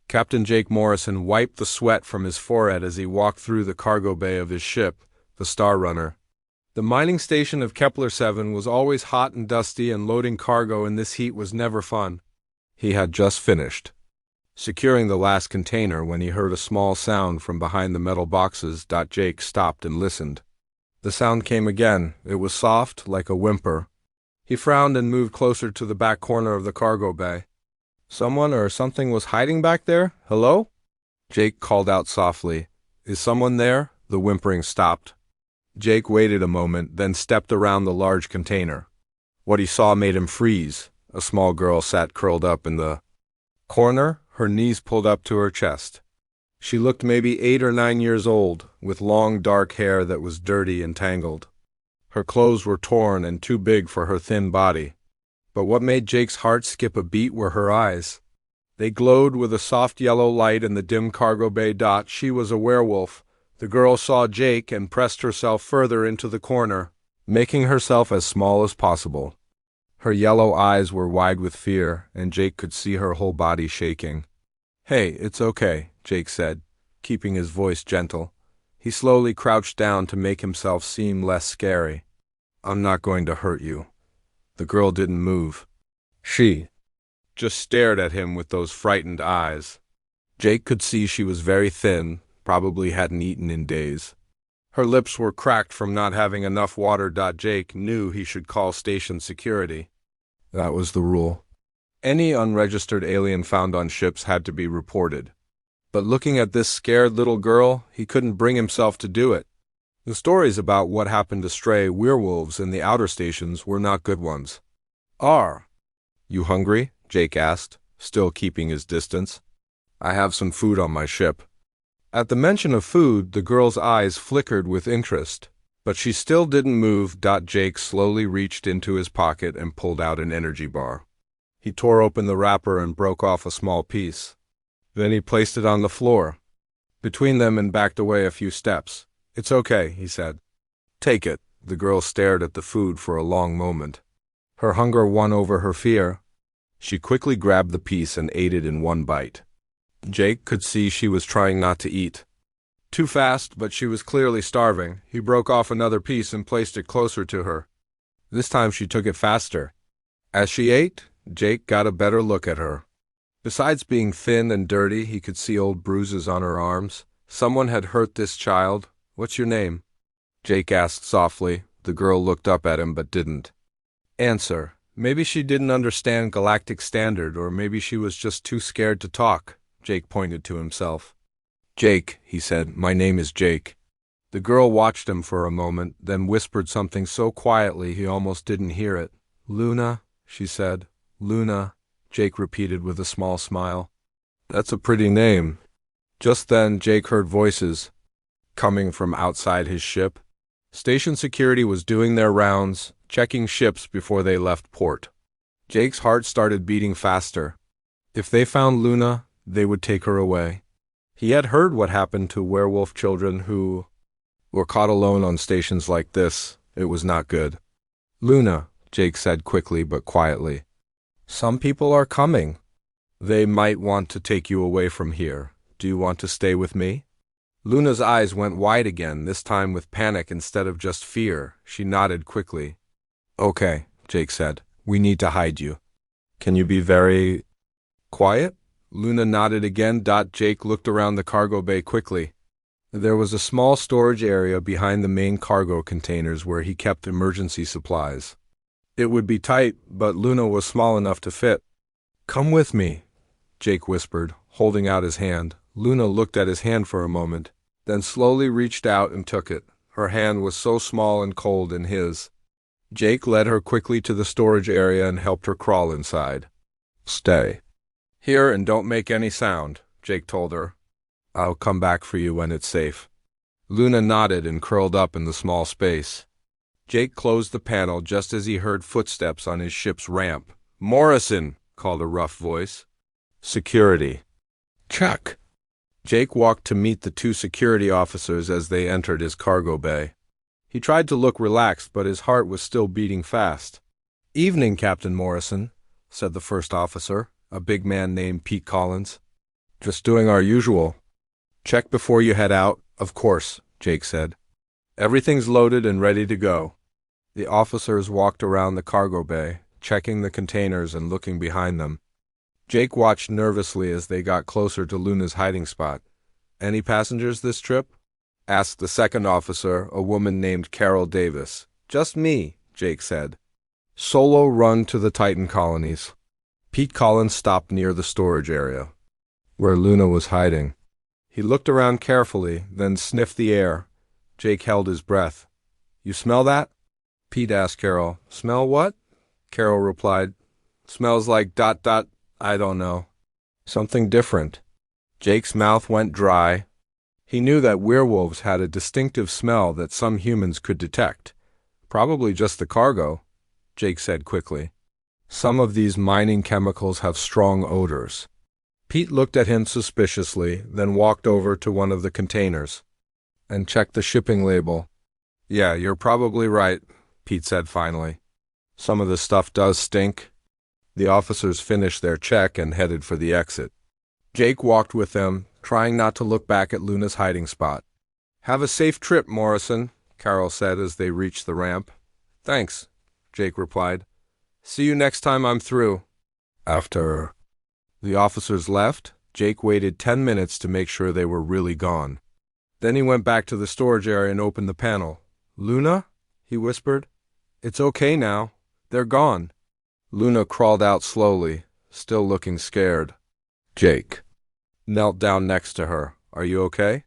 Captain Jake Morrison wiped the sweat from his forehead as he walked through the cargo bay of his ship, the Star Runner. The mining station of Kepler 7 was always hot and dusty, and loading cargo in this heat was never fun. He had just finished securing the last container when he heard a small sound from behind the metal boxes. Jake stopped and listened. The sound came again. It was soft, like a whimper. He frowned and moved closer to the back corner of the cargo bay. Someone or something was hiding back there? Hello? Jake called out softly. Is someone there? The whimpering stopped. Jake waited a moment, then stepped around the large container. What he saw made him freeze. A small girl sat curled up in the corner, her knees pulled up to her chest. She looked maybe 8 or 9 years old, with long dark hair that was dirty and tangled. Her clothes were torn and too big for her thin body. But what made Jake's heart skip a beat were her eyes. They glowed with a soft yellow light in the dim cargo bay. She was a werewolf. The girl saw Jake and pressed herself further into the corner, making herself as small as possible. Her yellow eyes were wide with fear, and Jake could see her whole body shaking. Hey, it's okay, Jake said, keeping his voice gentle. He slowly crouched down to make himself seem less scary. I'm not going to hurt you. The girl didn't move. She just stared at him with those frightened eyes. Jake could see she was very thin, probably hadn't eaten in days. Her lips were cracked from not having enough water. Jake knew he should call station security. That was the rule. Any unregistered alien found on ships had to be reported. But looking at this scared little girl, he couldn't bring himself to do it. The stories about what happened to stray werewolves in the outer stations were not good ones. You hungry? Jake asked, still keeping his distance. I have some food on my ship. At the mention of food, the girl's eyes flickered with interest, but she still didn't move. Jake slowly reached into his pocket and pulled out an energy bar. He tore open the wrapper and broke off a small piece. Then he placed it on the floor, between them, and backed away a few steps. It's okay, he said. Take it. The girl stared at the food for a long moment. Her hunger won over her fear. She quickly grabbed the piece and ate it in one bite. Jake could see she was trying not to eat too fast, but she was clearly starving. He broke off another piece and placed it closer to her. This time she took it faster. As she ate, Jake got a better look at her. Besides being thin and dirty, he could see old bruises on her arms. Someone had hurt this child. What's your name? Jake asked softly. The girl looked up at him but didn't answer. Maybe she didn't understand Galactic Standard, or maybe she was just too scared to talk. Jake pointed to himself. Jake, he said, my name is Jake. The girl watched him for a moment, then whispered something so quietly he almost didn't hear it. Luna, she said. Luna, Jake repeated with a small smile. That's a pretty name. Just then, Jake heard voices coming from outside his ship. Station security was doing their rounds, checking ships before they left port. Jake's heart started beating faster. If they found Luna, they would take her away. He had heard what happened to werewolf children who were caught alone on stations like this. It was not good. Luna, Jake said quickly but quietly. Some people are coming. They might want to take you away from here. Do you want to stay with me? Luna's eyes went wide again, this time with panic instead of just fear. She nodded quickly. Okay, Jake said. We need to hide you. Can you be very quiet? Luna nodded again. Jake looked around the cargo bay quickly. There was a small storage area behind the main cargo containers where he kept emergency supplies. It would be tight, but Luna was small enough to fit. Come with me, Jake whispered, holding out his hand. Luna looked at his hand for a moment, then slowly reached out and took it. Her hand was so small and cold in his. Jake led her quickly to the storage area and helped her crawl inside. Stay here and don't make any sound, Jake told her. I'll come back for you when it's safe. Luna nodded and curled up in the small space. Jake closed the panel just as he heard footsteps on his ship's ramp. Morrison, called a rough voice. Security. Check. Jake walked to meet the 2 security officers as they entered his cargo bay. He tried to look relaxed, but his heart was still beating fast. Evening, Captain Morrison, said the first officer, a big man named Pete Collins. Just doing our usual. Check before you head out, of course, Jake said. Everything's loaded and ready to go. The officers walked around the cargo bay, checking the containers and looking behind them. Jake watched nervously as they got closer to Luna's hiding spot. Any passengers this trip? Asked the second officer, a woman named Carol Davis. Just me, Jake said. Solo run to the Titan colonies. Pete Collins stopped near the storage area, where Luna was hiding. He looked around carefully, then sniffed the air. Jake held his breath. You smell that? Pete asked Carol. Smell what? Carol replied. Smells like ... I don't know. Something different. Jake's mouth went dry. He knew that werewolves had a distinctive smell that some humans could detect. Probably just the cargo, Jake said quickly. Some of these mining chemicals have strong odors. Pete looked at him suspiciously, then walked over to one of the containers and checked the shipping label. Yeah, you're probably right, Pete said finally. Some of the stuff does stink. The officers finished their check and headed for the exit. Jake walked with them, trying not to look back at Luna's hiding spot. Have a safe trip, Morrison, Carol said as they reached the ramp. Thanks, Jake replied. See you next time I'm through. After the officers left, Jake waited 10 minutes to make sure they were really gone. Then he went back to the storage area and opened the panel. Luna? He whispered. It's okay now. They're gone. Luna crawled out slowly, still looking scared. Jake knelt down next to her. Are you okay?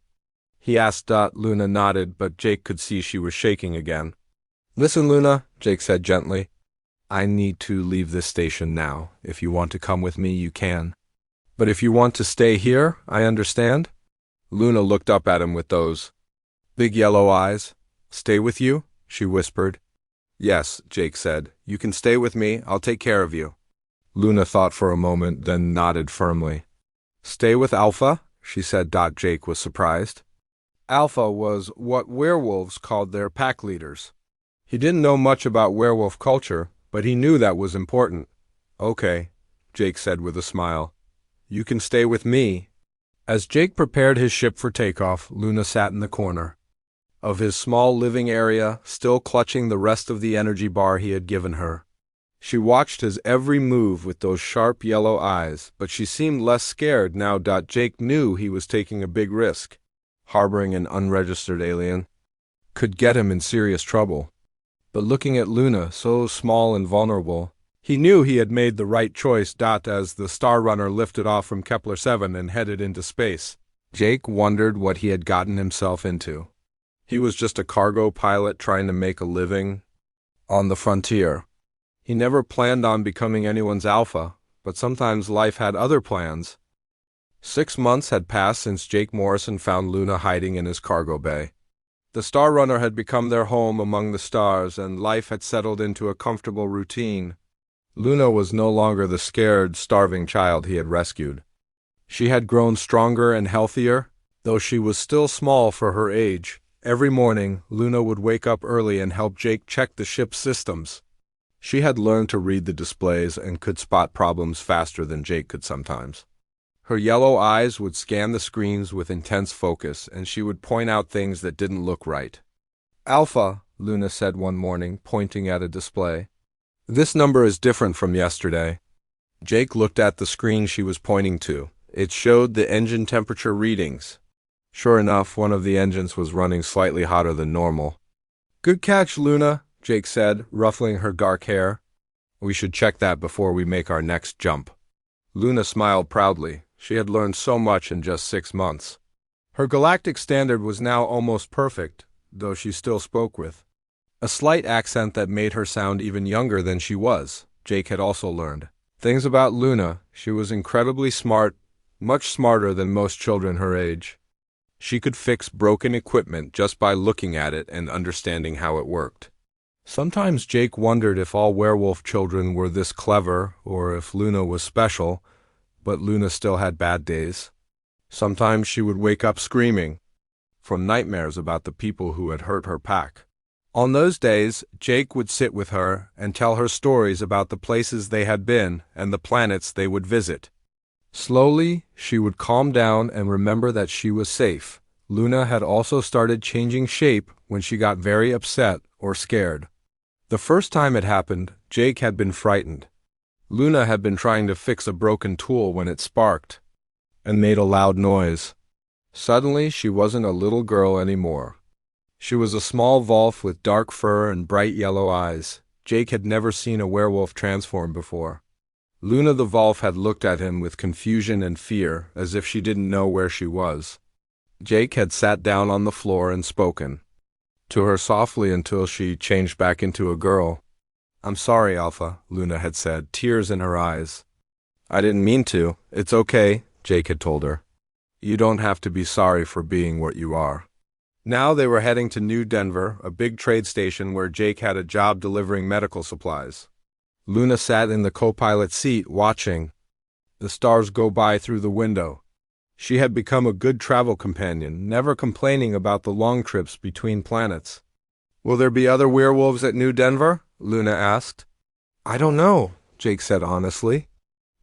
He asked. Luna nodded, but Jake could see she was shaking again. Listen, Luna, Jake said gently. I need to leave this station now. If you want to come with me, you can. But if you want to stay here, I understand. Luna looked up at him with those big yellow eyes. Stay with you? She whispered. Yes, Jake said. You can stay with me. I'll take care of you. Luna thought for a moment, then nodded firmly. Stay with Alpha? She said. Jake was surprised. Alpha was what werewolves called their pack leaders. He didn't know much about werewolf culture, but he knew that was important. Okay, Jake said with a smile. You can stay with me. As Jake prepared his ship for takeoff, Luna sat in the corner of his small living area, still clutching the rest of the energy bar he had given her. She watched his every move with those sharp yellow eyes, but she seemed less scared now. Jake knew he was taking a big risk. Harboring an unregistered alien could get him in serious trouble. But looking at Luna, so small and vulnerable, he knew he had made the right choice. As the Star Runner lifted off from Kepler 7 and headed into space, Jake wondered what he had gotten himself into. He was just a cargo pilot trying to make a living on the frontier. He never planned on becoming anyone's alpha, but sometimes life had other plans. 6 months had passed since Jake Morrison found Luna hiding in his cargo bay. The Star Runner had become their home among the stars, and life had settled into a comfortable routine. Luna was no longer the scared, starving child he had rescued. She had grown stronger and healthier, though she was still small for her age. Every morning, Luna would wake up early and help Jake check the ship's systems. She had learned to read the displays and could spot problems faster than Jake could sometimes. Her yellow eyes would scan the screens with intense focus, and she would point out things that didn't look right. Alpha, Luna said one morning, pointing at a display. This number is different from yesterday. Jake looked at the screen she was pointing to. It showed the engine temperature readings. Sure enough, one of the engines was running slightly hotter than normal. Good catch, Luna, Jake said, ruffling her dark hair. We should check that before we make our next jump. Luna smiled proudly. She had learned so much in just 6 months. Her galactic standard was now almost perfect, though she still spoke with a slight accent that made her sound even younger than she was. Jake had also learned things about Luna. She was incredibly smart, much smarter than most children her age. She could fix broken equipment just by looking at it and understanding how it worked. Sometimes Jake wondered if all werewolf children were this clever, or if Luna was special, but Luna still had bad days. Sometimes she would wake up screaming from nightmares about the people who had hurt her pack. On those days, Jake would sit with her and tell her stories about the places they had been and the planets they would visit. Slowly, she would calm down and remember that she was safe. Luna had also started changing shape when she got very upset or scared. The first time it happened, Jake had been frightened. Luna had been trying to fix a broken tool when it sparked and made a loud noise. Suddenly, she wasn't a little girl anymore. She was a small wolf with dark fur and bright yellow eyes. Jake had never seen a werewolf transform before. Luna the wolf had looked at him with confusion and fear, as if she didn't know where she was. Jake had sat down on the floor and spoken to her softly until she changed back into a girl. "I'm sorry, Alpha," Luna had said, tears in her eyes. "I didn't mean to. It's okay," Jake had told her. "You don't have to be sorry for being what you are." Now they were heading to New Denver, a big trade station where Jake had a job delivering medical supplies. Luna sat in the co-pilot seat, watching the stars go by through the window. She had become a good travel companion, never complaining about the long trips between planets. "Will there be other werewolves at New Denver?" Luna asked. "I don't know," Jake said honestly.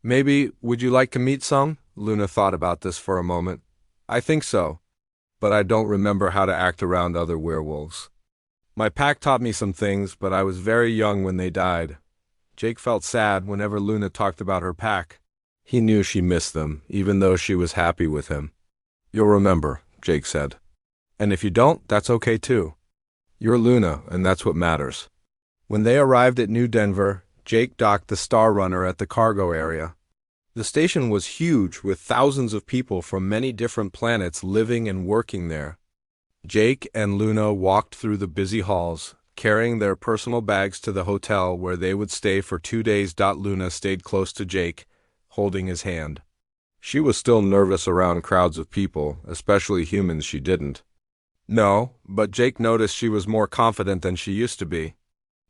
"Maybe, would you like to meet some?" Luna thought about this for a moment. "I think so, but I don't remember how to act around other werewolves. My pack taught me some things, but I was very young when they died." Jake felt sad whenever Luna talked about her pack. He knew she missed them, even though she was happy with him. "You'll remember," Jake said. "And if you don't, that's okay too. You're Luna, and that's what matters." When they arrived at New Denver, Jake docked the Star Runner at the cargo area. The station was huge, with thousands of people from many different planets living and working there. Jake and Luna walked through the busy halls, carrying their personal bags to the hotel where they would stay for 2 days. Luna stayed close to Jake, holding his hand. She was still nervous around crowds of people, especially humans she didn't know, but Jake noticed she was more confident than she used to be.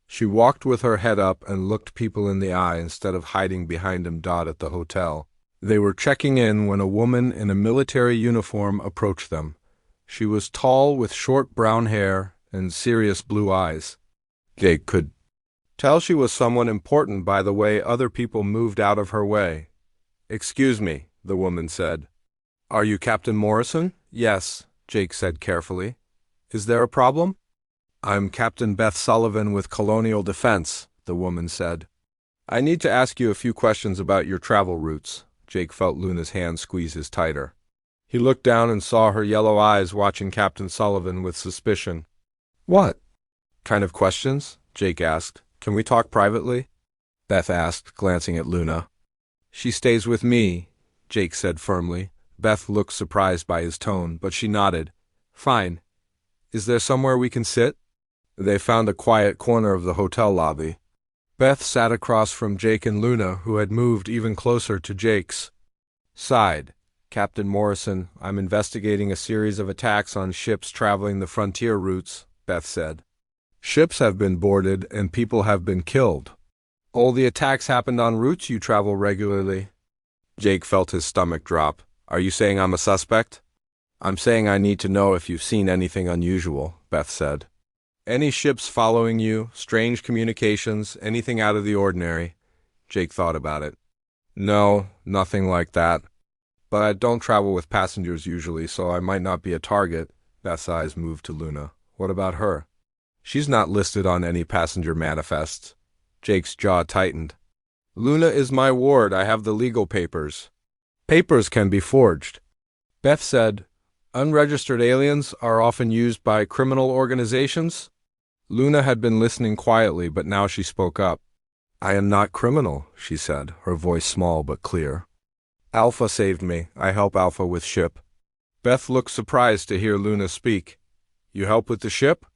She walked with her head up and looked people in the eye instead of hiding behind him. At the hotel, they were checking in when a woman in a military uniform approached them. She was tall with short brown hair and serious blue eyes. Jake could tell she was someone important by the way other people moved out of her way. "Excuse me," the woman said. "Are you Captain Morrison?" "Yes," Jake said carefully. "Is there a problem?" "I'm Captain Beth Sullivan with Colonial Defense," the woman said. "I need to ask you a few questions about your travel routes." Jake felt Luna's hand squeeze his tighter. He looked down and saw her yellow eyes watching Captain Sullivan with suspicion. "What kind of questions?" Jake asked. "Can we talk privately?" Beth asked, glancing at Luna. "She stays with me," Jake said firmly. Beth looked surprised by his tone, but she nodded. "Fine. Is there somewhere we can sit?" They found a quiet corner of the hotel lobby. Beth sat across from Jake and Luna, who had moved even closer to Jake's side. "Captain Morrison, I'm investigating a series of attacks on ships traveling the frontier routes," Beth said. "Ships have been boarded and people have been killed." "All the attacks happened on routes you travel regularly?" Jake felt his stomach drop. "Are you saying I'm a suspect?" "I'm saying I need to know if you've seen anything unusual," Beth said. "Any ships following you, strange communications, anything out of the ordinary?" Jake thought about it. "No, nothing like that. But I don't travel with passengers usually, so I might not be a target." Beth's eyes moved to Luna. "What about her?" "She's not listed on any passenger manifests." Jake's jaw tightened. "Luna is my ward. I have the legal papers." "Papers can be forged." Beth said, "Unregistered aliens are often used by criminal organizations?" Luna had been listening quietly, but now she spoke up. "I am not criminal," she said, her voice small but clear. "Alpha saved me. I help Alpha with ship." Beth looked surprised to hear Luna speak. "You help with the ship?"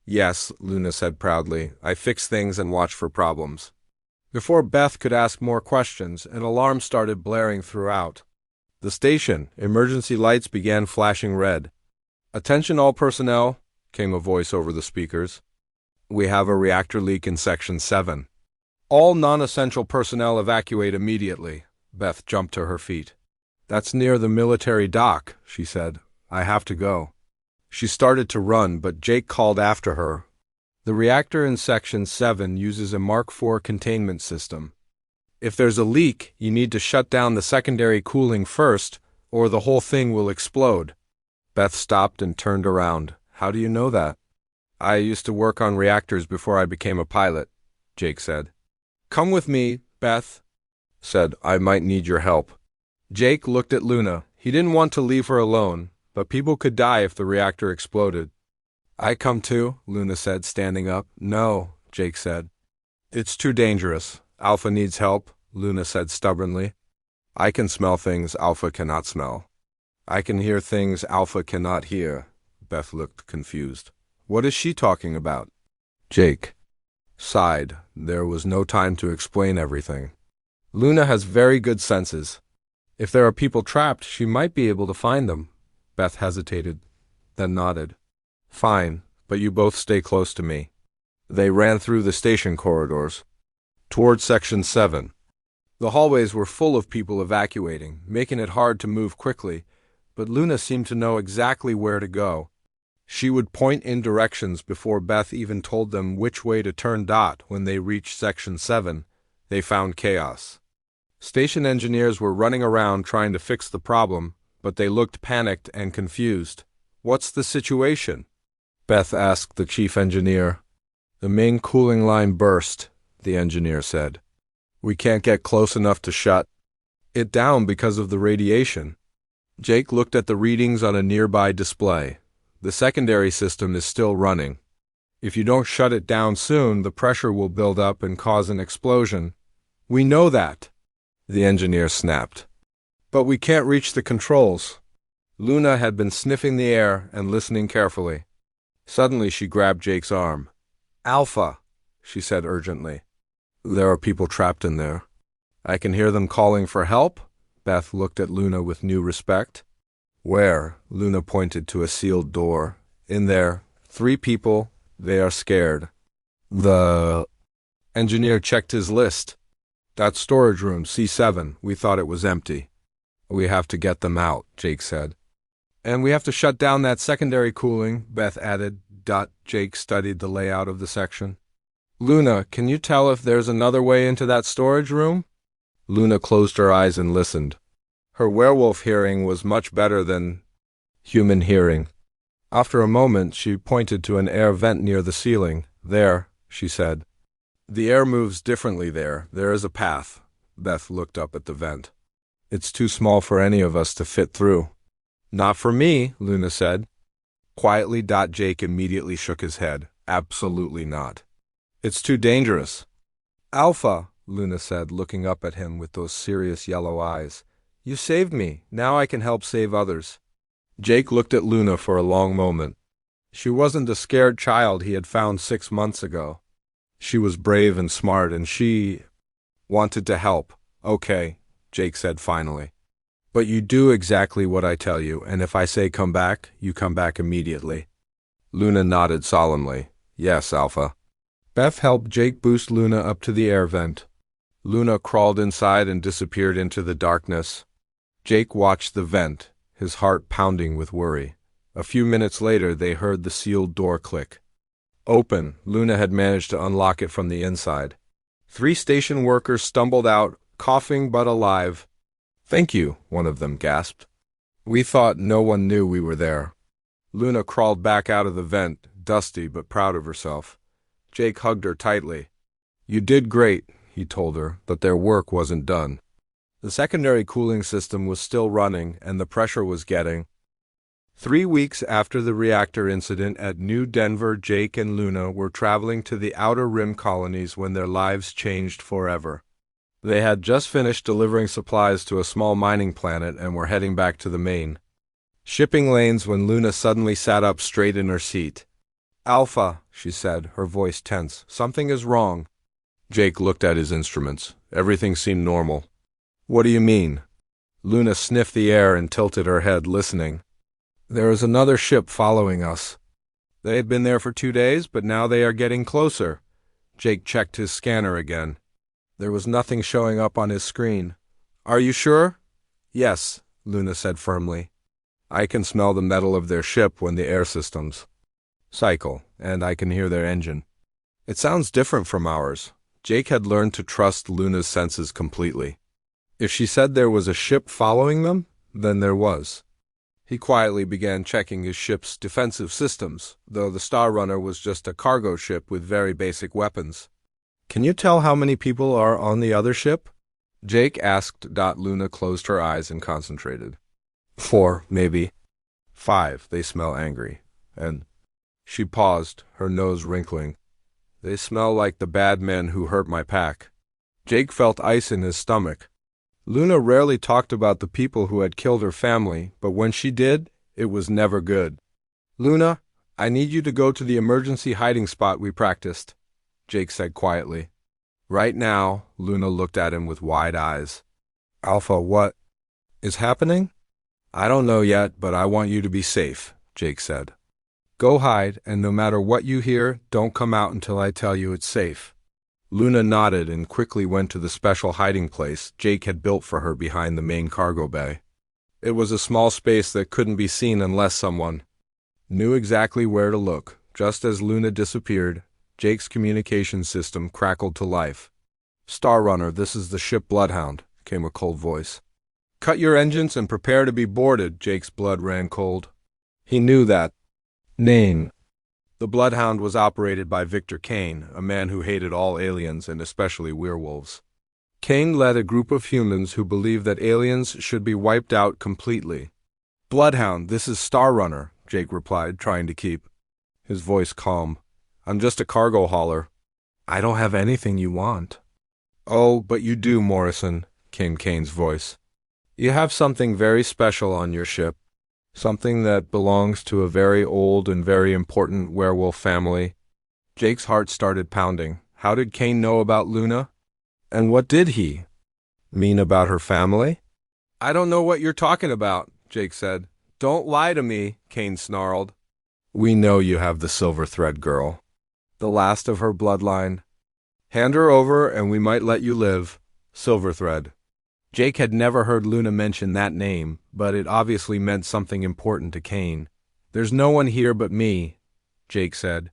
"Yes," Luna said proudly. "I fix things and watch for problems." Before Beth could ask more questions, an alarm started blaring throughout the station. Emergency lights began flashing red. "Attention all personnel," came a voice over the speakers. "We have a reactor leak in Section 7. All non-essential personnel evacuate immediately." Beth jumped to her feet. "That's near the military dock," she said. "I have to go." She started to run, but Jake called after her. "The reactor in Section 7 uses a Mark IV containment system. If there's a leak, you need to shut down the secondary cooling first, or the whole thing will explode. Beth stopped and turned around. How do you know that? I used to work on reactors before I became a pilot, Jake said. Come with me, Beth said. I might need your help. Jake looked at Luna. He didn't want to leave her alone, but people could die if the reactor exploded. I come too, Luna said, standing up. No, Jake said. It's too dangerous. Alpha needs help, Luna said stubbornly. I can smell things Alpha cannot smell. I can hear things Alpha cannot hear. Beth looked confused. What is she talking about? Jake sighed. There was no time to explain everything. Luna has very good senses. If there are people trapped, she might be able to find them. Beth hesitated, then nodded. Fine, but you both stay close to me. They ran through the station corridors, toward Section 7. The hallways were full of people evacuating, making it hard to move quickly, but Luna seemed to know exactly where to go. She would point in directions before Beth even told them which way to turn. When they reached Section 7, they found chaos. Station engineers were running around trying to fix the problem, but they looked panicked and confused. What's the situation? Beth asked the chief engineer. The main cooling line burst, the engineer said. We can't get close enough to shut it down because of the radiation. Jake looked at the readings on a nearby display. The secondary system is still running. If you don't shut it down soon, the pressure will build up and cause an explosion. We know that, the engineer snapped. But we can't reach the controls. Luna had been sniffing the air and listening carefully. Suddenly she grabbed Jake's arm. Alpha, she said urgently. There are people trapped in there. I can hear them calling for help. Beth looked at Luna with new respect. Where? Luna pointed to a sealed door. In there. 3 people. They are scared. The engineer checked his list. That storage room, C7, we thought it was empty. We have to get them out, Jake said. And we have to shut down that secondary cooling, Beth added. Jake studied the layout of the section. Luna, can you tell if there's another way into that storage room? Luna closed her eyes and listened. Her werewolf hearing was much better than human hearing. After a moment, she pointed to an air vent near the ceiling. There, she said. The air moves differently there. There is a path. Beth looked up at the vent. It's too small for any of us to fit through. Not for me, Luna said. Quietly, Jake immediately shook his head. Absolutely not. It's too dangerous. Alpha, Luna said, looking up at him with those serious yellow eyes. You saved me. Now I can help save others. Jake looked at Luna for a long moment. She wasn't the scared child he had found 6 months ago. She was brave and smart, and she wanted to help. Okay, Jake said finally. But you do exactly what I tell you, and if I say come back, you come back immediately. Luna nodded solemnly. Yes, Alpha. Beth helped Jake boost Luna up to the air vent. Luna crawled inside and disappeared into the darkness. Jake watched the vent, his heart pounding with worry. A few minutes later, they heard the sealed door click. Open. Luna had managed to unlock it from the inside. 3 station workers stumbled out, coughing but alive. Thank you, one of them gasped. We thought no one knew we were there. Luna crawled back out of the vent, dusty but proud of herself. Jake hugged her tightly. You did great, he told her, but their work wasn't done. The secondary cooling system was still running, and the pressure was getting. 3 weeks after the reactor incident at New Denver, Jake and Luna were traveling to the Outer Rim colonies when their lives changed forever. They had just finished delivering supplies to a small mining planet and were heading back to the main shipping lanes when Luna suddenly sat up straight in her seat. Alpha, she said, her voice tense. Something is wrong. Jake looked at his instruments. Everything seemed normal. What do you mean? Luna sniffed the air and tilted her head, listening. There is another ship following us. They had been there for 2 days, but now they are getting closer. Jake checked his scanner again. There was nothing showing up on his screen. Are you sure? Yes, Luna said firmly. I can smell the metal of their ship when the air systems cycle, and I can hear their engine. It sounds different from ours. Jake had learned to trust Luna's senses completely. If she said there was a ship following them, then there was. He quietly began checking his ship's defensive systems, though the Star Runner was just a cargo ship with very basic weapons. "Can you tell how many people are on the other ship?" Jake asked. Luna closed her eyes and concentrated. "4, maybe. 5, they smell angry. And—" She paused, her nose wrinkling. "They smell like the bad men who hurt my pack." Jake felt ice in his stomach. Luna rarely talked about the people who had killed her family, but when she did, it was never good. "Luna, I need you to go to the emergency hiding spot we practiced," Jake said quietly. "Right now." Luna looked at him with wide eyes. "Alpha, what is happening?" "I don't know yet, but I want you to be safe," Jake said. "Go hide, and no matter what you hear, don't come out until I tell you it's safe." Luna nodded and quickly went to the special hiding place Jake had built for her behind the main cargo bay. It was a small space that couldn't be seen unless someone knew exactly where to look. Just as Luna disappeared, Jake's communication system crackled to life. "Star Runner, this is the ship Bloodhound," came a cold voice. "Cut your engines and prepare to be boarded." Jake's blood ran cold. He knew that name. The Bloodhound was operated by Victor Kane, a man who hated all aliens and especially werewolves. Kane led a group of humans who believed that aliens should be wiped out completely. "Bloodhound, this is Star Runner," Jake replied, trying to keep his voice calm. "I'm just a cargo hauler." "I don't have anything you want." "Oh, but you do, Morrison," came Kane's voice. "You have something very special on your ship. Something that belongs to a very old and very important werewolf family." Jake's heart started pounding. How did Kane know about Luna? And what did he mean about her family? "I don't know what you're talking about," Jake said. "Don't lie to me," Kane snarled. "We know you have the Silver Thread girl, the last of her bloodline. Hand her over and we might let you live." Silver Thread. Jake had never heard Luna mention that name, but it obviously meant something important to Kane. "There's no one here but me," Jake said.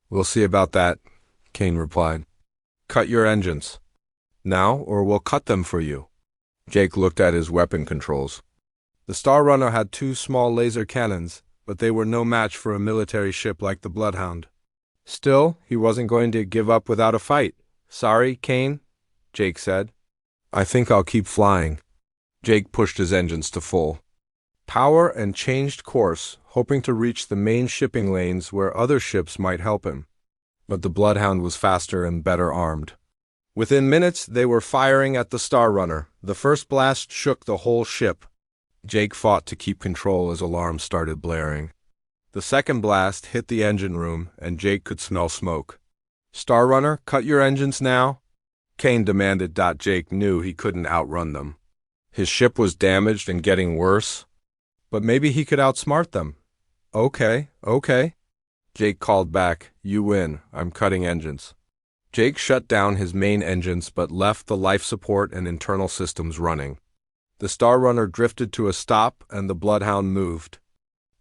"We'll see about that," Kane replied. "Cut your engines. Now, or we'll cut them for you." Jake looked at his weapon controls. The Star Runner had 2 small laser cannons, but they were no match for a military ship like the Bloodhound. Still, he wasn't going to give up without a fight. "Sorry, Kane," Jake said. "I think I'll keep flying." Jake pushed his engines to full power and changed course, hoping to reach the main shipping lanes where other ships might help him. But the Bloodhound was faster and better armed. Within minutes, they were firing at the Star Runner. The first blast shook the whole ship. Jake fought to keep control as alarms started blaring. The second blast hit the engine room, and Jake could smell smoke. "Star Runner, cut your engines now," Kane demanded. Jake knew he couldn't outrun them. His ship was damaged and getting worse, but maybe he could outsmart them. Okay. Jake called back, "You win. I'm cutting engines." Jake shut down his main engines but left the life support and internal systems running. The Star Runner drifted to a stop and the Bloodhound moved.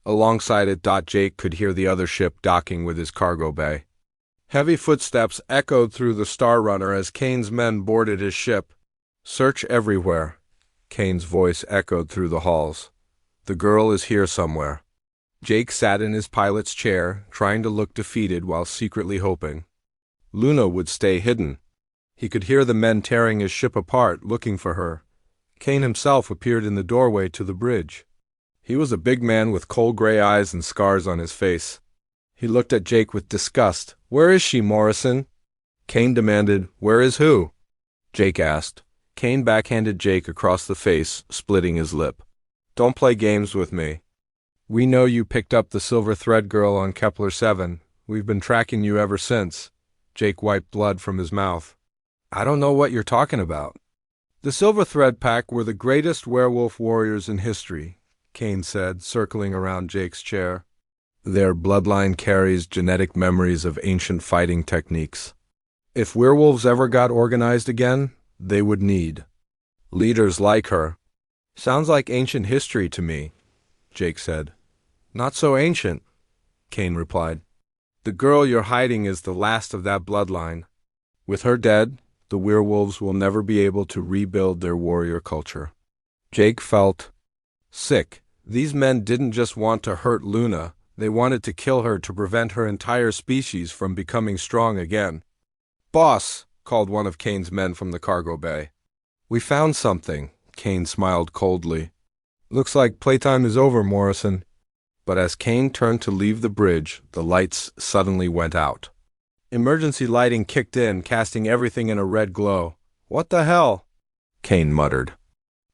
Alongside it, Jake could hear the other ship docking with his cargo bay. Heavy footsteps echoed through the Star Runner as Kane's men boarded his ship. "Search everywhere," Kane's voice echoed through the halls. "The girl is here somewhere." Jake sat in his pilot's chair, trying to look defeated while secretly hoping Luna would stay hidden. He could hear the men tearing his ship apart, looking for her. Kane himself appeared in the doorway to the bridge. He was a big man with cold gray eyes and scars on his face. He looked at Jake with disgust. "Where is she, Morrison?" Kane demanded. "Where is who?" Jake asked. Kane backhanded Jake across the face, splitting his lip. "Don't play games with me. We know you picked up the Silver Thread girl on Kepler 7. We've been tracking you ever since." Jake wiped blood from his mouth. "I don't know what you're talking about." "The Silver Thread Pack were the greatest werewolf warriors in history," Kane said, circling around Jake's chair. "Their bloodline carries genetic memories of ancient fighting techniques. If werewolves ever got organized again, they would need leaders like her." "Sounds like ancient history to me," Jake said. "Not so ancient," Kane replied. "The girl you're hiding is the last of that bloodline." With her dead, the werewolves will never be able to rebuild their warrior culture. Jake felt sick. These men didn't just want to hurt Luna, they wanted to kill her to prevent her entire species from becoming strong again. "Boss," called one of Kane's men from the cargo bay. "We found something," Kane smiled coldly. "Looks like playtime is over, Morrison." But as Kane turned to leave the bridge, the lights suddenly went out. Emergency lighting kicked in, casting everything in a red glow. "What the hell?" Kane muttered.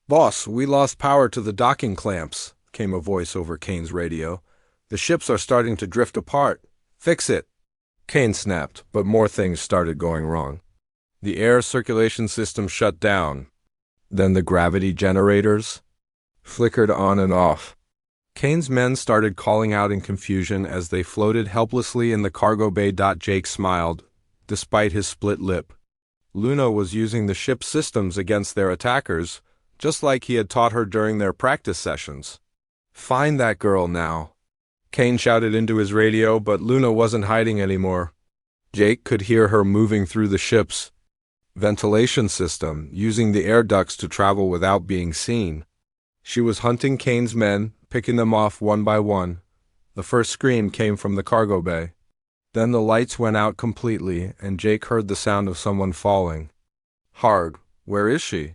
"Boss, we lost power to the docking clamps," came a voice over Kane's radio. "The ships are starting to drift apart. Fix it." Kane snapped, but more things started going wrong. The air circulation system shut down. Then the gravity generators flickered on and off. Kane's men started calling out in confusion as they floated helplessly in the cargo bay. Jake smiled, despite his split lip. Luna was using the ship's systems against their attackers, just like he had taught her during their practice sessions. "Find that girl now," Kane shouted into his radio, but Luna wasn't hiding anymore. Jake could hear her moving through the ship's ventilation system, using the air ducts to travel without being seen. She was hunting Kane's men, picking them off one by one. The first scream came from the cargo bay. Then the lights went out completely, and Jake heard the sound of someone falling. "Hard, where is she?"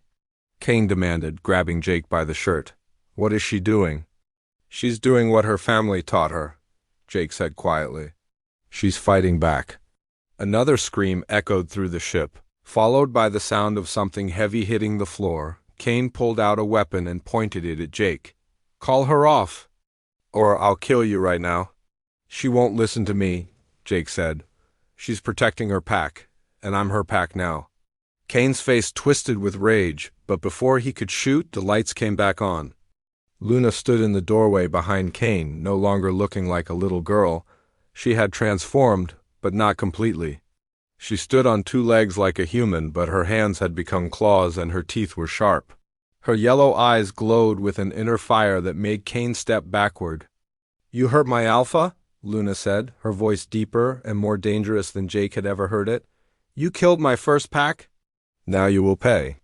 Kane demanded, grabbing Jake by the shirt. "What is she doing?" "She's doing what her family taught her," Jake said quietly. "She's fighting back." Another scream echoed through the ship, followed by the sound of something heavy hitting the floor. Kane pulled out a weapon and pointed it at Jake. "Call her off, or I'll kill you right now." "She won't listen to me," Jake said. "She's protecting her pack, and I'm her pack now." Kane's face twisted with rage, but before he could shoot, the lights came back on. Luna stood in the doorway behind Kane, no longer looking like a little girl. She had transformed, but not completely. She stood on two legs like a human, but her hands had become claws and her teeth were sharp. Her yellow eyes glowed with an inner fire that made Kane step backward. "You hurt my alpha?" Luna said, her voice deeper and more dangerous than Jake had ever heard it. "You killed my first pack? Now you will pay."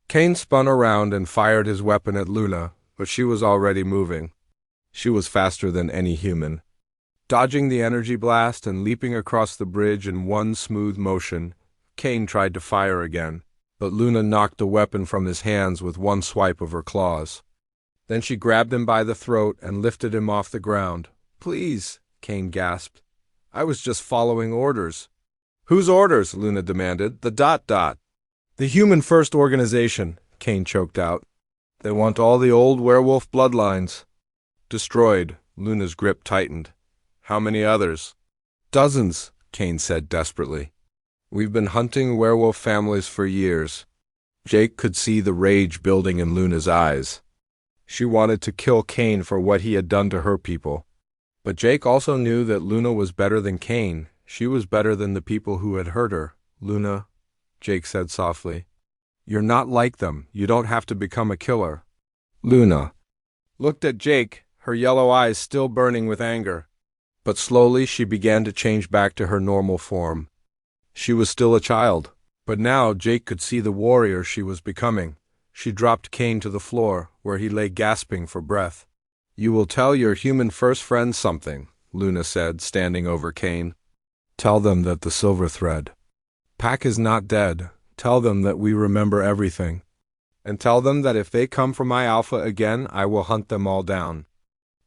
Kane spun around and fired his weapon at Luna, but she was already moving. She was faster than any human. Dodging the energy blast and leaping across the bridge in one smooth motion, Kane tried to fire again, but Luna knocked the weapon from his hands with one swipe of her claws. Then she grabbed him by the throat and lifted him off the ground. "Please," Kane gasped. "I was just following orders." "Whose orders?" Luna demanded. The Human First Organization," Kane choked out. "They want all the old werewolf bloodlines destroyed." Luna's grip tightened. "How many others?" "Dozens," Kane said desperately. "We've been hunting werewolf families for years." Jake could see the rage building in Luna's eyes. She wanted to kill Kane for what he had done to her people. But Jake also knew that Luna was better than Kane. She was better than the people who had hurt her. "Luna," Jake said softly, "you're not like them. You don't have to become a killer." Luna looked at Jake, her yellow eyes still burning with anger. But slowly she began to change back to her normal form. She was still a child, but now Jake could see the warrior she was becoming. She dropped Kane to the floor, where he lay gasping for breath. "You will tell your human first friends something," Luna said, standing over Kane. "Tell them that the silver thread pack is not dead. Tell them that we remember everything. And tell them that if they come for my alpha again, I will hunt them all down."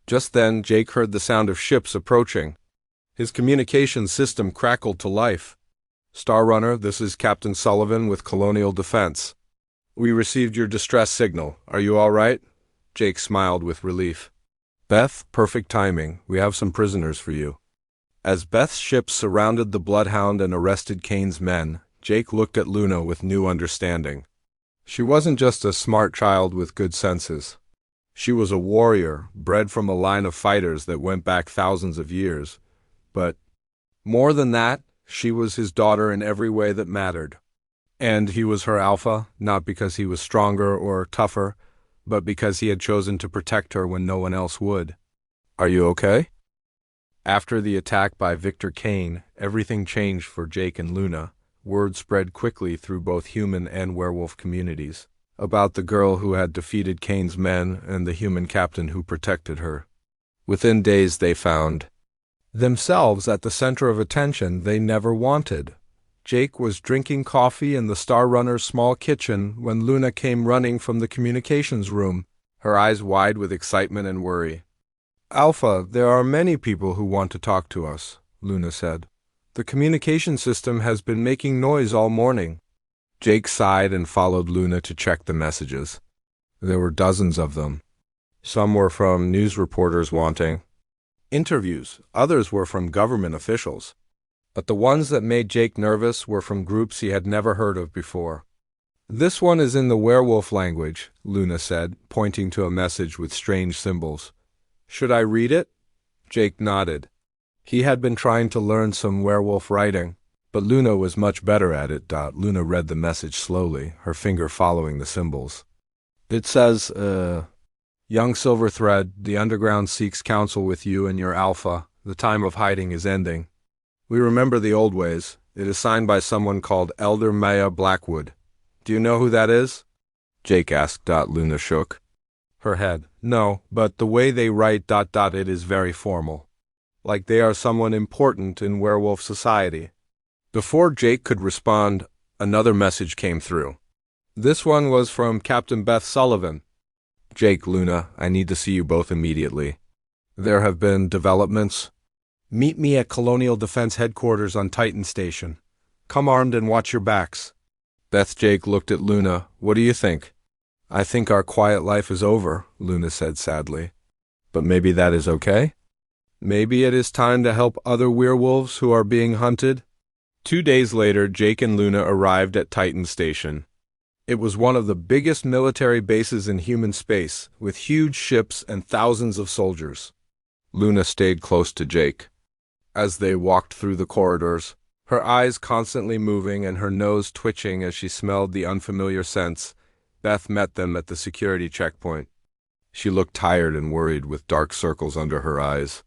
Just then, Jake heard the sound of ships approaching. His communications system crackled to life. "Star Runner, this is Captain Sullivan with Colonial Defense. We received your distress signal. Are you all right?" Jake smiled with relief. "Beth, perfect timing. We have some prisoners for you." As Beth's ships surrounded the Bloodhound and arrested Kane's men, Jake looked at Luna with new understanding. She wasn't just a smart child with good senses. She was a warrior, bred from a line of fighters that went back thousands of years. But more than that, she was his daughter in every way that mattered. And he was her alpha, not because he was stronger or tougher, but because he had chosen to protect her when no one else would. "Are you okay?" After the attack by Victor Kane, everything changed for Jake and Luna. word spread quickly through both human and werewolf communities about the girl who had defeated Kane's men and the human captain who protected her. Within days they found themselves at the center of attention they never wanted. Jake was drinking coffee in the Star Runner's small kitchen when Luna came running from the communications room, her eyes wide with excitement and worry. "Alpha, there are many people who want to talk to us," Luna said. "The communication system has been making noise all morning." Jake sighed and followed Luna to check the messages. There were dozens of them. Some were from news reporters wanting interviews, others were from government officials. But the ones that made Jake nervous were from groups he had never heard of before. "This one is in the werewolf language," Luna said, pointing to a message with strange symbols. "Should I read it?" Jake nodded. He had been trying to learn some werewolf writing, but Luna was much better at it. Luna read the message slowly, her finger following the symbols. It says, "Young Silverthread, the Underground seeks counsel with you and your Alpha. The time of hiding is ending. We remember the old ways. It is signed by someone called Elder Maya Blackwood. Do you know who that is?" Jake asked. Luna shook her head. "No, but the way they write ... it is very formal. Like they are someone important in werewolf society." Before Jake could respond, another message came through. This one was from Captain Beth Sullivan. "Jake, Luna, I need to see you both immediately. There have been developments. Meet me at Colonial Defense Headquarters on Titan Station. Come armed and watch your backs." Beth Jake looked at Luna. "What do you think?" "I think our quiet life is over," Luna said sadly. "But maybe that is okay? Maybe it is time to help other werewolves who are being hunted." 2 days later, Jake and Luna arrived at Titan Station. It was one of the biggest military bases in human space, with huge ships and thousands of soldiers. Luna stayed close to Jake. As they walked through the corridors, her eyes constantly moving and her nose twitching as she smelled the unfamiliar scents, Beth met them at the security checkpoint. She looked tired and worried with dark circles under her eyes.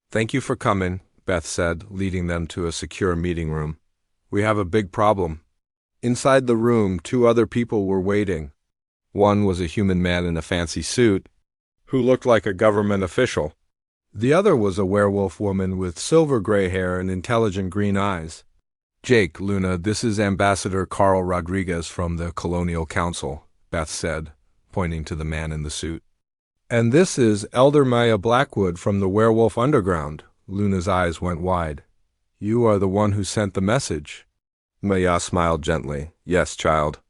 "Thank you for coming," Beth said, leading them to a secure meeting room. "We have a big problem." Inside the room, 2 other people were waiting. One was a human man in a fancy suit, who looked like a government official. The other was a werewolf woman with silver gray hair and intelligent green eyes. "Jake, Luna, this is Ambassador Carl Rodriguez from the Colonial Council," Beth said, pointing to the man in the suit. "And this is Elder Maya Blackwood from the Werewolf Underground." Luna's eyes went wide. "You are the one who sent the message." Maya smiled gently. "Yes, child.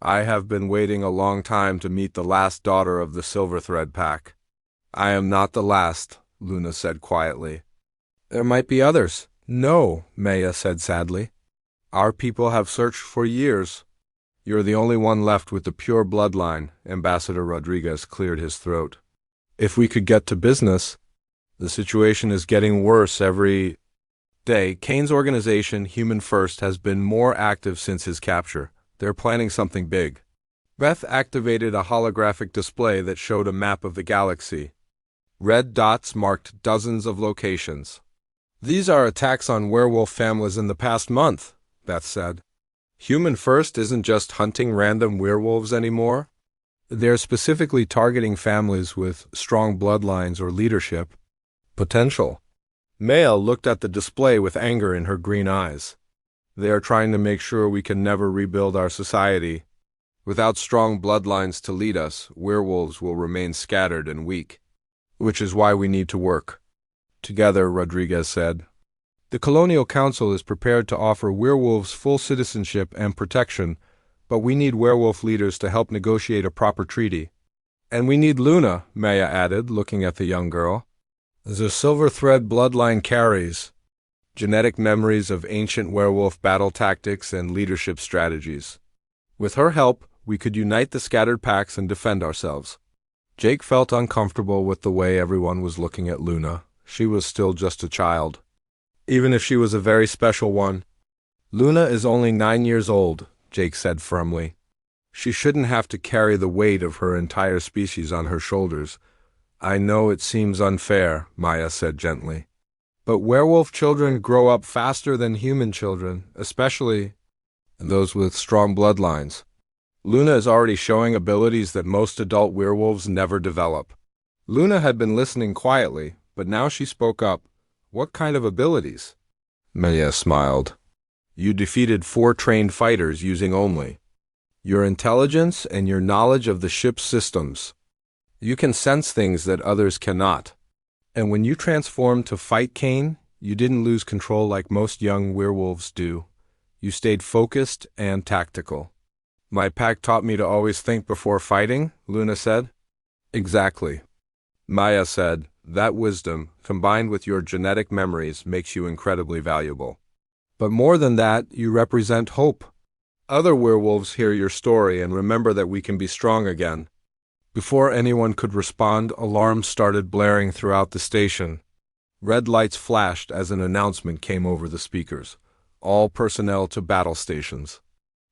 I have been waiting a long time to meet the last daughter of the Silverthread Pack." "I am not the last," Luna said quietly. "There might be others." "No," Maya said sadly. "Our people have searched for years. You're the only one left with the pure bloodline." Ambassador Rodriguez cleared his throat. "If we could get to business. The situation is getting worse every day. Kane's organization, Human First, has been more active since his capture. They're planning something big." Beth activated a holographic display that showed a map of the galaxy. Red dots marked dozens of locations. "These are attacks on werewolf families in the past month," Beth said. "Human First isn't just hunting random werewolves anymore. They're specifically targeting families with strong bloodlines or leadership potential." Maya looked at the display with anger in her green eyes. "They are trying to make sure we can never rebuild our society. Without strong bloodlines to lead us, werewolves will remain scattered and weak. Which is why we need to work together," Rodriguez said. "The Colonial Council is prepared to offer werewolves full citizenship and protection, but we need werewolf leaders to help negotiate a proper treaty. And we need Luna," Maya added, looking at the young girl. "The Silverthread bloodline carries genetic memories of ancient werewolf battle tactics and leadership strategies. With her help, we could unite the scattered packs and defend ourselves." Jake felt uncomfortable with the way everyone was looking at Luna. She was still just a child, even if she was a very special one. "Luna is only 9 years old," Jake said firmly. "She shouldn't have to carry the weight of her entire species on her shoulders." "I know it seems unfair," Maya said gently. "But werewolf children grow up faster than human children, especially..." and those with strong bloodlines. Luna is already showing abilities that most adult werewolves never develop. Luna had been listening quietly, but now she spoke up. What kind of abilities? Maya smiled. You defeated 4 trained fighters using only your intelligence and your knowledge of the ship's systems. You can sense things that others cannot. And when you transformed to fight Kane, you didn't lose control like most young werewolves do. You stayed focused and tactical. My pack taught me to always think before fighting, Luna said. Exactly. Maya said, that wisdom, combined with your genetic memories, makes you incredibly valuable. But more than that, you represent hope. Other werewolves hear your story and remember that we can be strong again. Before anyone could respond, alarms started blaring throughout the station. Red lights flashed as an announcement came over the speakers. All personnel to battle stations.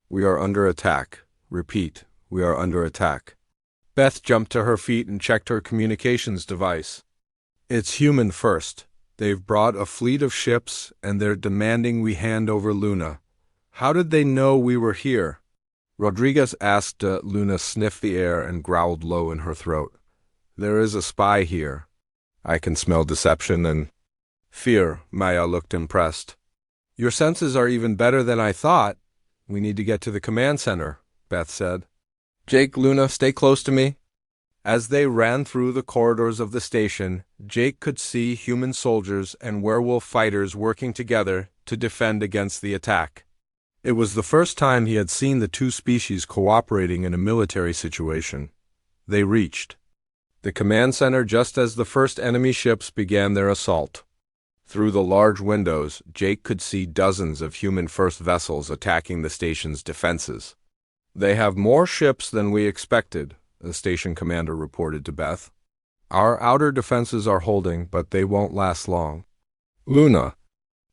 We are under attack. Repeat, we are under attack. Beth jumped to her feet and checked her communications device. It's human first. They've brought a fleet of ships, and they're demanding we hand over Luna. How did they know we were here? Rodriguez asked. Luna sniffed the air and growled low in her throat. There is a spy here. I can smell deception and fear. Maya looked impressed. Your senses are even better than I thought. We need to get to the command center, Beth said. Jake, Luna, stay close to me. As they ran through the corridors of the station, Jake could see human soldiers and werewolf fighters working together to defend against the attack. It was the first time he had seen the two species cooperating in a military situation. They reached the command center just as the first enemy ships began their assault. Through the large windows, Jake could see dozens of human-first vessels attacking the station's defenses. They have more ships than we expected, the station commander reported to Beth. Our outer defenses are holding, but they won't last long. Luna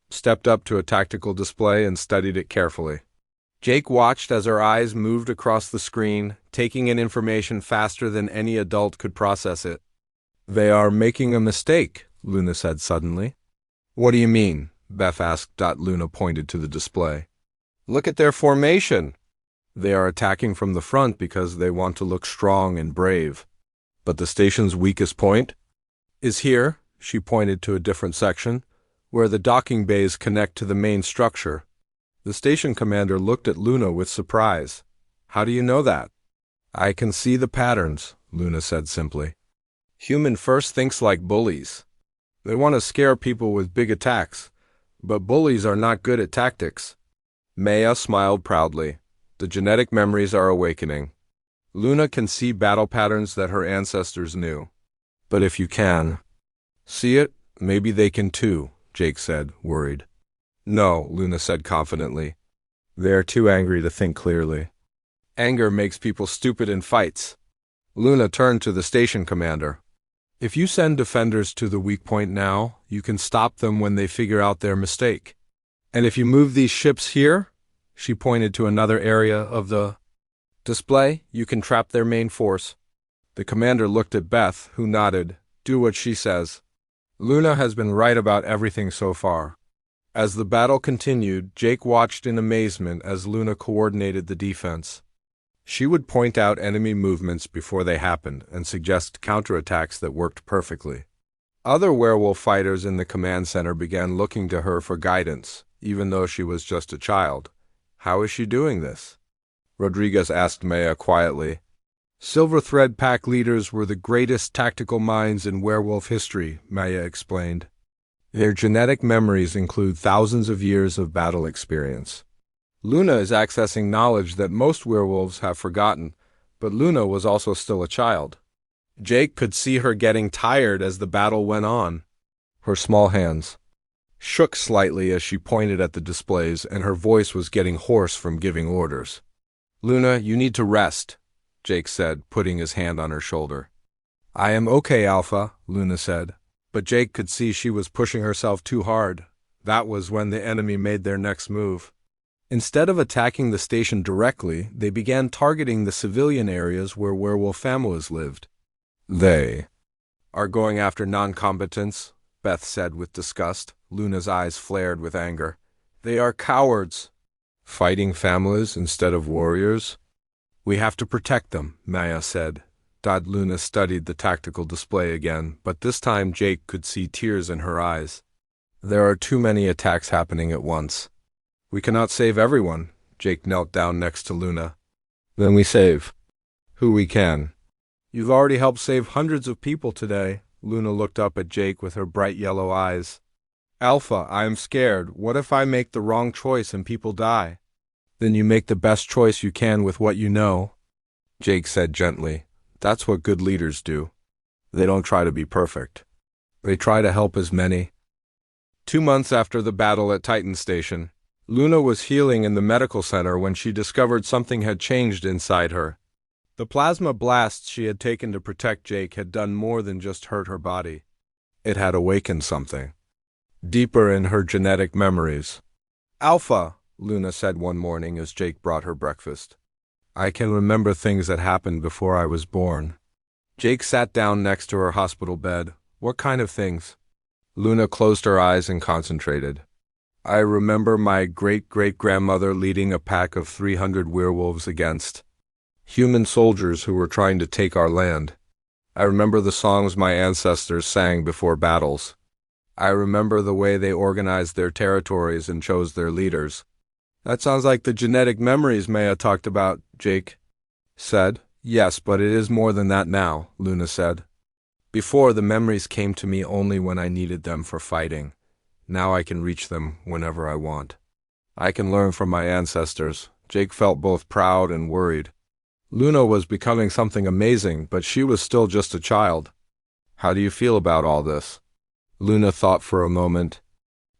stepped up to a tactical display and studied it carefully. Jake watched as her eyes moved across the screen, taking in information faster than any adult could process it. They are making a mistake, Luna said suddenly. What do you mean? Beth asked. Luna pointed to the display. Look at their formation. They are attacking from the front because they want to look strong and brave. But the station's weakest point is here, she pointed to a different section, where the docking bays connect to the main structure. The station commander looked at Luna with surprise. How do you know that? I can see the patterns, Luna said simply. Human first thinks like bullies. They want to scare people with big attacks, but bullies are not good at tactics. Maya smiled proudly. The genetic memories are awakening. Luna can see battle patterns that her ancestors knew. But if you can see it, maybe they can too, Jake said, worried. No, Luna said confidently. They are too angry to think clearly. Anger makes people stupid in fights. Luna turned to the station commander. If you send defenders to the weak point now, you can stop them when they figure out their mistake. And if you move these ships here, she pointed to another area of the display, you can trap their main force. The commander looked at Beth, who nodded. Do what she says. Luna has been right about everything so far. As the battle continued, Jake watched in amazement as Luna coordinated the defense. She would point out enemy movements before they happened and suggest counterattacks that worked perfectly. Other werewolf fighters in the command center began looking to her for guidance, even though she was just a child. How is she doing this? Rodriguez asked Maya quietly. Silver Thread Pack leaders were the greatest tactical minds in werewolf history, Maya explained. Their genetic memories include thousands of years of battle experience. Luna is accessing knowledge that most werewolves have forgotten, but Luna was also still a child. Jake could see her getting tired as the battle went on. Her small hands shook slightly as she pointed at the displays, and her voice was getting hoarse from giving orders. Luna, you need to rest, Jake said, putting his hand on her shoulder. I am okay, Alpha, Luna said, but Jake could see she was pushing herself too hard. That was when the enemy made their next move. Instead of attacking the station directly, they began targeting the civilian areas where werewolf families lived. They are going after non-combatants, Beth said with disgust. Luna's eyes flared with anger. They are cowards. Fighting families instead of warriors? We have to protect them, Maya said. Luna studied the tactical display again, but this time Jake could see tears in her eyes. There are too many attacks happening at once. We cannot save everyone. Jake knelt down next to Luna. Then we save who we can. You've already helped save hundreds of people today. Luna looked up at Jake with her bright yellow eyes. Alpha, I am scared. What if I make the wrong choice and people die? Then you make the best choice you can with what you know, Jake said gently. That's what good leaders do. They don't try to be perfect. They try to help as many. 2 months after the battle at Titan Station, Luna was healing in the medical center when she discovered something had changed inside her. The plasma blasts she had taken to protect Jake had done more than just hurt her body. It had awakened something deeper in her genetic memories. Alpha, Luna said one morning as Jake brought her breakfast. I can remember things that happened before I was born. Jake sat down next to her hospital bed. What kind of things? Luna closed her eyes and concentrated. I remember my great-great-grandmother leading a pack of 300 werewolves against human soldiers who were trying to take our land. I remember the songs my ancestors sang before battles. I remember the way they organized their territories and chose their leaders. That sounds like the genetic memories Maya talked about, Jake said. Yes, but it is more than that now, Luna said. Before, the memories came to me only when I needed them for fighting. Now I can reach them whenever I want. I can learn from my ancestors. Jake felt both proud and worried. Luna was becoming something amazing, but she was still just a child. How do you feel about all this? Luna thought for a moment.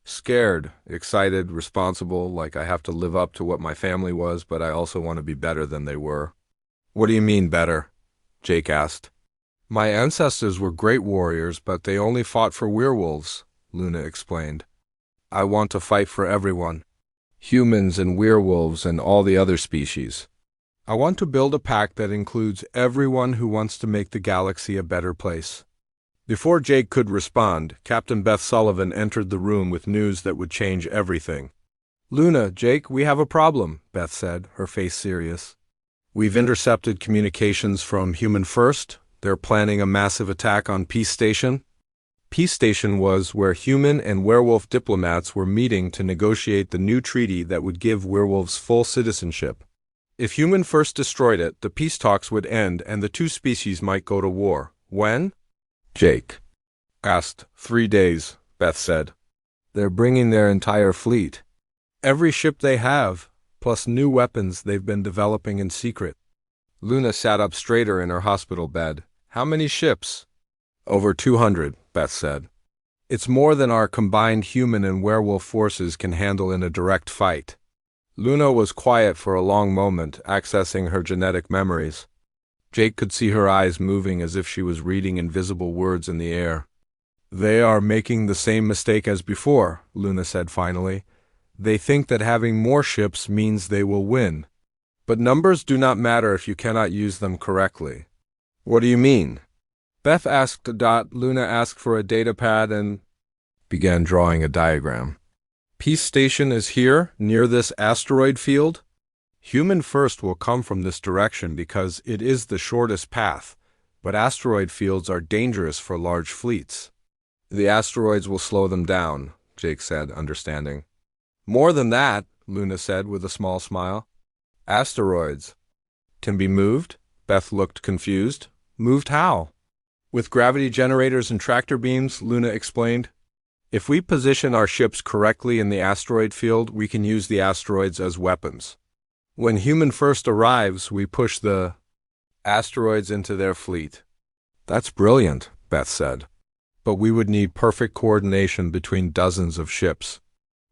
Scared, excited, responsible, like I have to live up to what my family was, but I also want to be better than they were. What do you mean better? Jake asked. My ancestors were great warriors, but they only fought for werewolves, Luna explained. I want to fight for everyone. Humans and werewolves and all the other species. I want to build a pack that includes everyone who wants to make the galaxy a better place. Before Jake could respond, Captain Beth Sullivan entered the room with news that would change everything. Luna, Jake, we have a problem, Beth said, her face serious. We've intercepted communications from Human First. They're planning a massive attack on Peace Station. Peace Station was where human and werewolf diplomats were meeting to negotiate the new treaty that would give werewolves full citizenship. If Human First destroyed it, the peace talks would end and the two species might go to war. When? Jake asked. 3 days, Beth said. They're bringing their entire fleet. Every ship they have, plus new weapons they've been developing in secret. Luna sat up straighter in her hospital bed. How many ships? Over 200, Beth said. It's more than our combined human and werewolf forces can handle in a direct fight. Luna was quiet for a long moment, accessing her genetic memories. Jake could see her eyes moving as if she was reading invisible words in the air. They are making the same mistake as before, Luna said finally. They think that having more ships means they will win. But numbers do not matter if you cannot use them correctly. What do you mean? Beth asked. Luna asked for a data pad and began drawing a diagram. Peace Station is here, near this asteroid field. Human First will come from this direction because it is the shortest path, but asteroid fields are dangerous for large fleets. The asteroids will slow them down, Jake said, understanding. More than that, Luna said with a small smile. Asteroids can be moved? Beth looked confused. Moved how? With gravity generators and tractor beams, Luna explained. If we position our ships correctly in the asteroid field, we can use the asteroids as weapons. When Human First arrives, we push the asteroids into their fleet. That's brilliant, Beth said. But we would need perfect coordination between dozens of ships.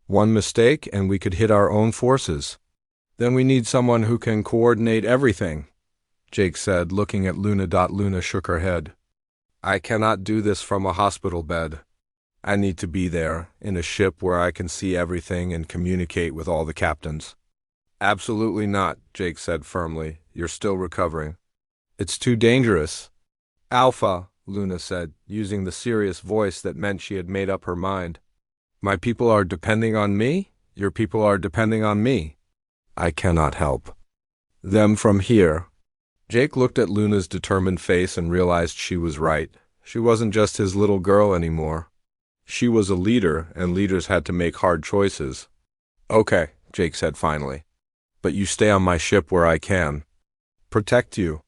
One mistake and we could hit our own forces. Then we need someone who can coordinate everything, Jake said, looking at Luna. Luna shook her head. I cannot do this from a hospital bed. I need to be there, in a ship where I can see everything and communicate with all the captains. Absolutely not, Jake said firmly. You're still recovering. It's too dangerous. Alpha, Luna said, using the serious voice that meant she had made up her mind. My people are depending on me? Your people are depending on me. I cannot help them from here. Jake looked at Luna's determined face and realized she was right. She wasn't just his little girl anymore. She was a leader, and leaders had to make hard choices. Okay, Jake said finally. But you stay on my ship where I can protect you.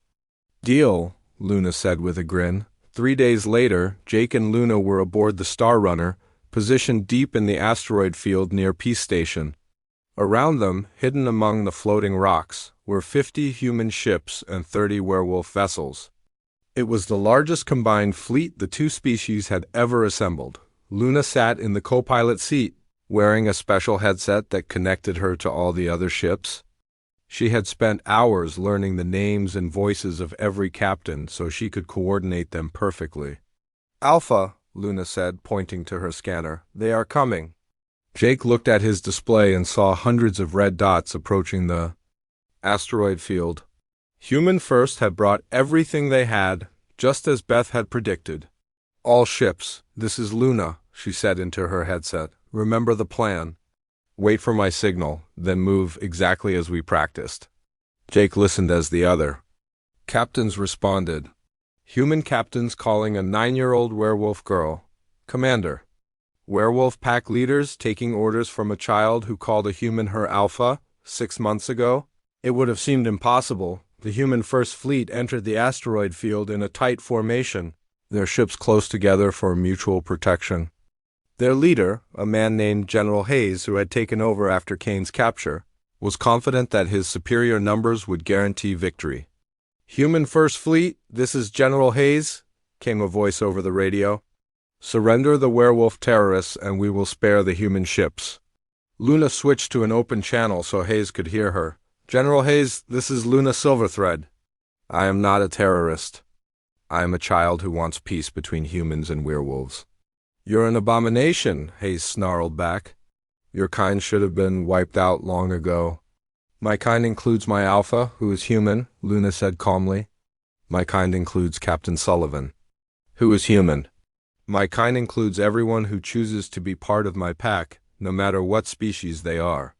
Deal, Luna said with a grin. 3 days later, Jake and Luna were aboard the Star Runner, positioned deep in the asteroid field near Peace Station. Around them, hidden among the floating rocks, were 50 human ships and 30 werewolf vessels. It was the largest combined fleet the two species had ever assembled. Luna sat in the co-pilot seat, wearing a special headset that connected her to all the other ships. She had spent hours learning the names and voices of every captain so she could coordinate them perfectly. Alpha, Luna said, pointing to her scanner. They are coming. Jake looked at his display and saw hundreds of red dots approaching the asteroid field. Human First had brought everything they had, just as Beth had predicted. All ships, this is Luna, she said into her headset. Remember the plan. Wait for my signal, then move exactly as we practiced. Jake listened as the other captains responded. Human captains calling a 9-year-old werewolf girl. Commander. Werewolf pack leaders taking orders from a child who called a human her alpha 6 months ago. It would have seemed impossible. The Human First Fleet entered the asteroid field in a tight formation, their ships close together for mutual protection. Their leader, a man named General Hayes who had taken over after Kane's capture, was confident that his superior numbers would guarantee victory. Human First Fleet, this is General Hayes, came a voice over the radio. Surrender the werewolf terrorists and we will spare the human ships. Luna switched to an open channel so Hayes could hear her. General Hayes, this is Luna Silverthread. I am not a terrorist. I am a child who wants peace between humans and werewolves. You're an abomination, Hayes snarled back. Your kind should have been wiped out long ago. My kind includes my alpha, who is human, Luna said calmly. My kind includes Captain Sullivan, who is human. My kind includes everyone who chooses to be part of my pack, no matter what species they are.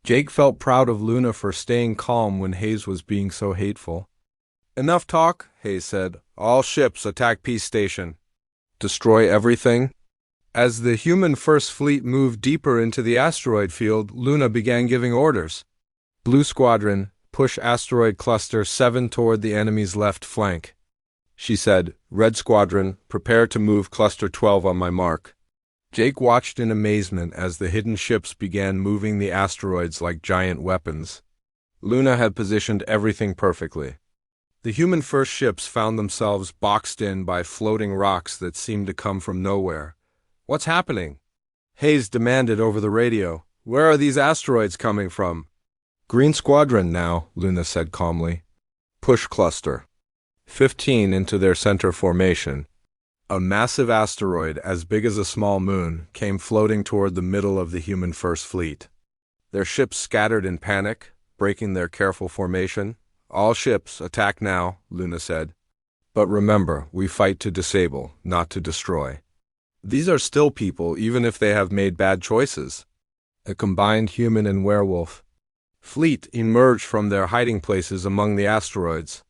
Jake felt proud of Luna for staying calm when Hayes was being so hateful. Enough talk, Hayes said. All ships attack Peace Station. Destroy everything? As the Human First Fleet moved deeper into the asteroid field, Luna began giving orders. Blue Squadron, push asteroid cluster 7 toward the enemy's left flank. She said, Red Squadron, prepare to move cluster 12 on my mark. Jake watched in amazement as the hidden ships began moving the asteroids like giant weapons. Luna had positioned everything perfectly. The Human First ships found themselves boxed in by floating rocks that seemed to come from nowhere. What's happening? Hayes demanded over the radio. Where are these asteroids coming from? Green Squadron now, Luna said calmly. Push cluster 15 into their center formation. A massive asteroid, as big as a small moon, came floating toward the middle of the Human First Fleet. Their ships scattered in panic, breaking their careful formation. All ships, attack now, Luna said. But remember, we fight to disable, not to destroy. These are still people, even if they have made bad choices. A combined human and werewolf fleet emerged from their hiding places among the asteroids.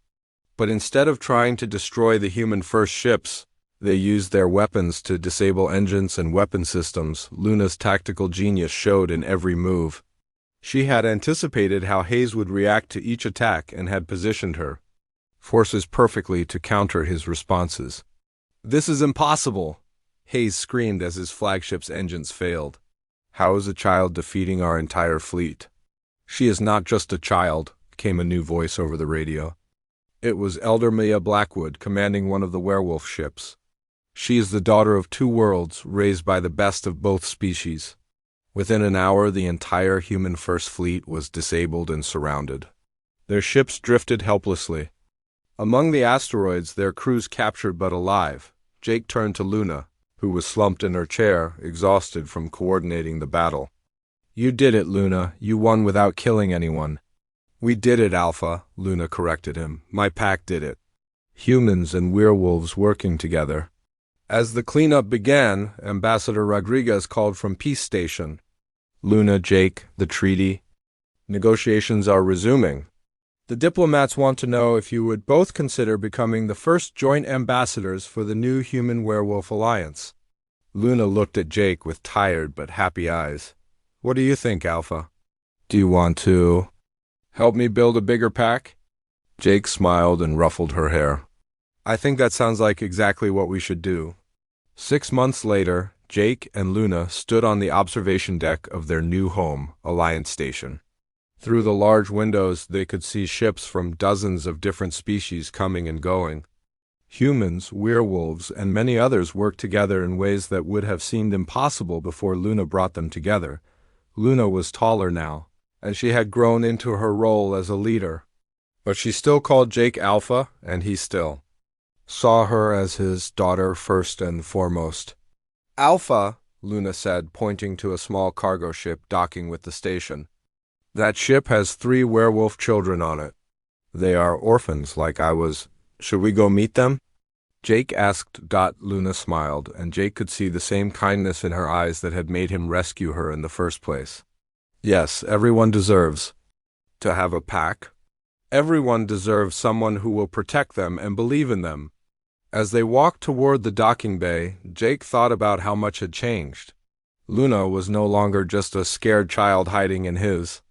But instead of trying to destroy the Human First ships, they used their weapons to disable engines and weapon systems. Luna's tactical genius showed in every move. She had anticipated how Hayes would react to each attack and had positioned her forces perfectly to counter his responses. This is impossible, Hayes screamed as his flagship's engines failed. How is a child defeating our entire fleet? She is not just a child, came a new voice over the radio. It was Elder Mia Blackwood commanding one of the werewolf ships. She is the daughter of 2 worlds, raised by the best of both species. Within an hour, the entire Human First Fleet was disabled and surrounded. Their ships drifted helplessly. Among the asteroids, their crews captured but alive. Jake turned to Luna, who was slumped in her chair, exhausted from coordinating the battle. You did it, Luna. You won without killing anyone. We did it, Alpha, Luna corrected him. My pack did it. Humans and werewolves working together. As the cleanup began, Ambassador Rodriguez called from Peace Station. Luna, Jake, the treaty. Negotiations are resuming. The diplomats want to know if you would both consider becoming the first joint ambassadors for the new Human-Werewolf Alliance. Luna looked at Jake with tired but happy eyes. What do you think, Alpha? Do you want to help me build a bigger pack? Jake smiled and ruffled her hair. I think that sounds like exactly what we should do. 6 months later, Jake and Luna stood on the observation deck of their new home, Alliance Station. Through the large windows, they could see ships from dozens of different species coming and going. Humans, werewolves, and many others worked together in ways that would have seemed impossible before Luna brought them together. Luna was taller now, and she had grown into her role as a leader. But she still called Jake Alpha, and he still saw her as his daughter first and foremost. Alpha, Luna said, pointing to a small cargo ship docking with the station. That ship has 3 werewolf children on it. They are orphans like I was. Should we go meet them? Jake asked. Luna smiled, and Jake could see the same kindness in her eyes that had made him rescue her in the first place. Yes, everyone deserves to have a pack. Everyone deserves someone who will protect them and believe in them. As they walked toward the docking bay, Jake thought about how much had changed. Luna was no longer just a scared child hiding in his